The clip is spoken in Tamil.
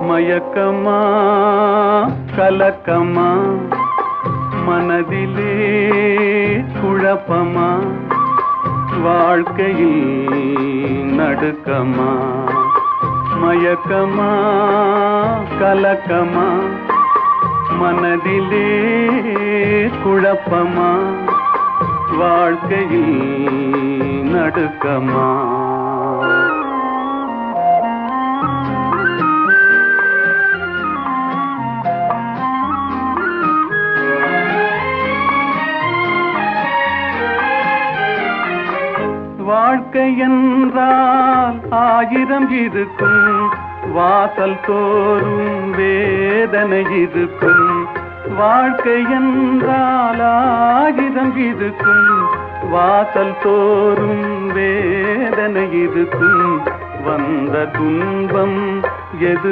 மயக்கமா கலக்கமா மனதிலே குழப்பமா வாழ்க்கையில் நடுக்கமா மயக்கமா கலக்கமா மனதிலே குழப்பமா வாழ்க்கையில் நடுக்கமா வாழ்க்கை என்றால் 1000 இருக்கும் வாசல் தோறும் வேதனை இருக்கும் வாழ்க்கை என்றால் 1000 இருக்கும் வாசல் தோறும் வேதனை இருக்கும் வந்த துன்பம் எது